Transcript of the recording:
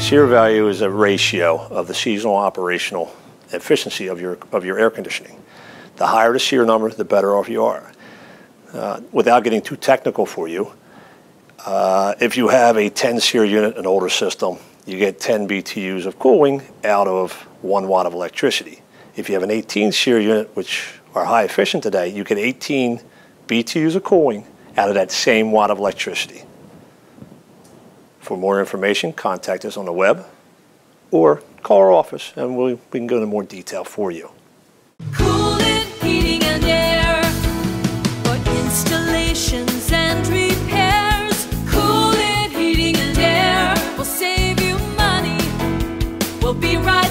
SEER value is a ratio of the seasonal operational efficiency of your air conditioning. The higher the SEER number, the better off you are. Without getting too technical for you, if you have a 10 SEER unit, an older system, you get 10 BTUs of cooling out of 1 watt of electricity. If you have an 18 SEER unit, which are high efficient today, you get 18 BTUs of cooling out of that same watt of electricity. For more information, contact us on the web or call our office and we can go into more detail for you. Cooling, heating and air, for installations and repairs. Cooling, heating and air will save you money. We'll be right